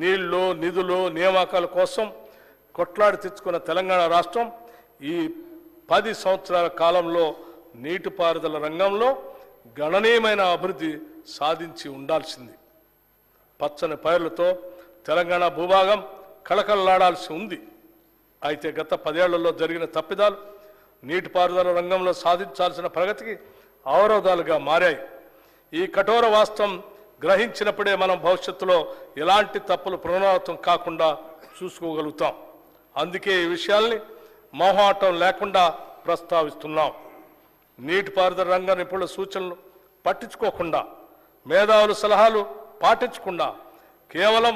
నీళ్లు నిధులు నియామకాల కోసం కొట్లాడి తెచ్చుకున్న తెలంగాణ రాష్ట్రం ఈ 10 సంవత్సరాల కాలంలో నీటిపారుదల రంగంలో గణనీయమైన అభివృద్ధి సాధించి ఉండాల్సింది. పచ్చని పైర్లతో తెలంగాణ భూభాగం కళకళలాడాల్సి ఉంది. అయితే గత 10 ఏళ్లలో జరిగిన తప్పిదాలు నీటిపారుదల రంగంలో సాధించాల్సిన ప్రగతికి అవరోధాలుగా మారాయి. ఈ కఠోర వాస్తవం గ్రహించినప్పుడే మనం భవిష్యత్తులో ఎలాంటి తప్పులు పునరావృతం కాకుండా చూసుకోగలుగుతాం. అందుకే ఈ విషయాల్ని మొహమాటం లేకుండా ప్రస్తావిస్తున్నాం. నీటిపారుదల రంగ నిపుణుల సూచనలు పట్టించుకోకుండా, మేధావుల సలహాలు పాటించకుండా కేవలం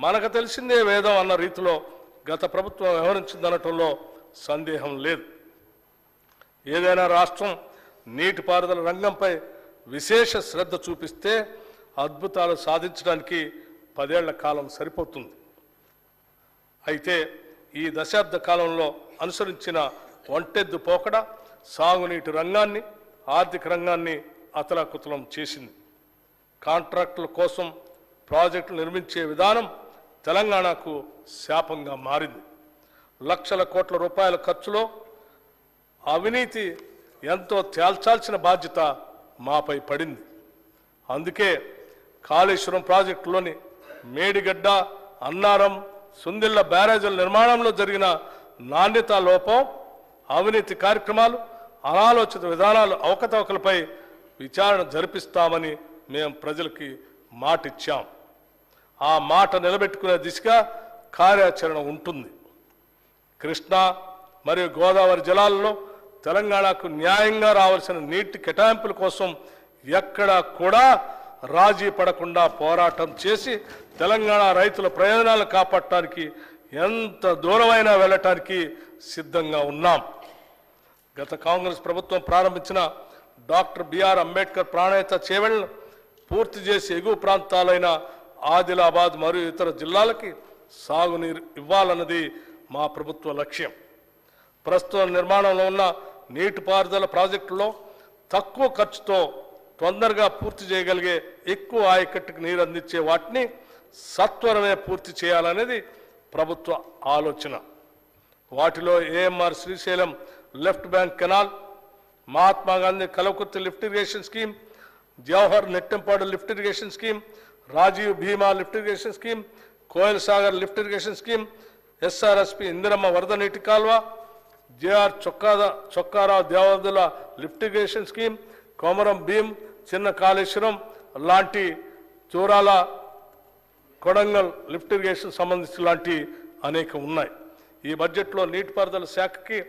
మనకు తెలిసిందే వేదం అన్న రీతిలో గత ప్రభుత్వం వ్యవహరించిందనటంలో సందేహం లేదు. ఏదైనా రాష్ట్రం నీటిపారుదల రంగంపై విశేష శ్రద్ధ చూపిస్తే అద్భుతాలు సాధించడానికి 10 ఏళ్ల కాలం సరిపోతుంది. అయితే ఈ దశాబ్ద కాలంలో అనుసరించిన ఒంటెద్దు పోకడ సాగునీటి రంగాన్ని, ఆర్థిక రంగాన్ని అతలాకుతలం చేసింది. కాంట్రాక్టుల కోసం ప్రాజెక్టులు నిర్మించే విధానం తెలంగాణకు శాపంగా మారింది. లక్షల కోట్ల రూపాయల ఖర్చులో అవినీతి ఎంతో తేల్చాల్సిన బాధ్యత మాపై పడింది. అందుకే కాళేశ్వరం ప్రాజెక్టులోని మేడిగడ్డ, అన్నారం, సుందిళ్ల బ్యారేజీల నిర్మాణంలో జరిగిన నాణ్యతా లోపం, అవినీతి కార్యక్రమాలు, అనాలోచిత విధానాలు, అవకతవకలపై విచారణ జరిపిస్తామని మేము ప్రజలకి మాటిచ్చాం. ఆ మాట నిలబెట్టుకునే దిశగా కార్యాచరణ ఉంటుంది. కృష్ణా మరియు గోదావరి జలాల్లో తెలంగాణకు న్యాయంగా రావాల్సిన నీటి కేటాయింపుల కోసం ఎక్కడా కూడా రాజీ పడకుండా పోరాటం చేసి తెలంగాణ రైతుల ప్రయోజనాలు కాపాడటానికి ఎంత దూరమైనా వెళ్ళటానికి సిద్ధంగా ఉన్నాం. గత కాంగ్రెస్ ప్రభుత్వం ప్రారంభించిన డాక్టర్ బిఆర్ అంబేద్కర్ ప్రాణహిత చేవెళ్లను పూర్తి చేసి ఎగువ ప్రాంతాలైన ఆదిలాబాద్ మరియు ఇతర జిల్లాలకి సాగునీరు ఇవ్వాలన్నది మా ప్రభుత్వ లక్ష్యం. ప్రస్తుతం నిర్మాణంలో ఉన్న నీటిపారుదల ప్రాజెక్టులో తక్కువ ఖర్చుతో తొందరగా పూర్తి చేయగలిగే, ఎక్కువ ఆయకట్టుకు నీరు అందించే వాటిని సత్వరమే పూర్తి చేయాలనేది ప్రభుత్వ ఆలోచన. వాటిలో AMR Srisailam left bank canal, Mahatma Gandhi Kalwakurthy lift irrigation scheme, Jawahar Nettempadu lift irrigation scheme, Rajiv Bhima lift irrigation scheme, Koil Sagar lift irrigation scheme, SRSP Indiramma వరద నీటి కాల్వ, JR Chokkarao Devadula lift irrigation scheme, Komaram Bheem, చిన్న కాళేశ్వరం లాంటి చూరాల కొడంగల్ లిఫ్ట్ ఇరిగేషన్ సంబంధించి లాంటి అనేక ఉన్నాయి. ఈ బడ్జెట్లో నీటిపారుదల శాఖకి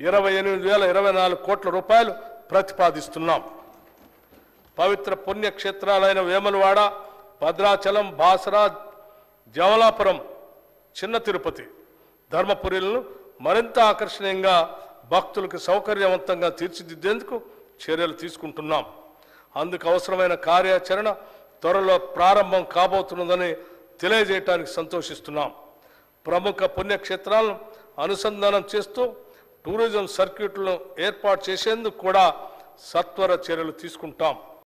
28,024 కోట్ల రూపాయలు ప్రతిపాదిస్తున్నాం. పవిత్ర పుణ్యక్షేత్రాలైన వేములవాడ, భద్రాచలం, బాసరా, జమలాపురం, చిన్న తిరుపతి, ధర్మపురిలను మరింత ఆకర్షణీయంగా భక్తులకు సౌకర్యవంతంగా తీర్చిదిద్దేందుకు చర్యలు తీసుకుంటున్నాం. అందుకు అవసరమైన కార్యాచరణ త్వరలో ప్రారంభం కాబోతున్నదని తెలియజేయడానికి సంతోషిస్తున్నాం. ప్రముఖ పుణ్యక్షేత్రాలను అనుసంధానం చేస్తూ టూరిజం సర్క్యూట్లను ఏర్పాటు చేసేందుకు కూడా సత్వర చర్యలు తీసుకుంటాం.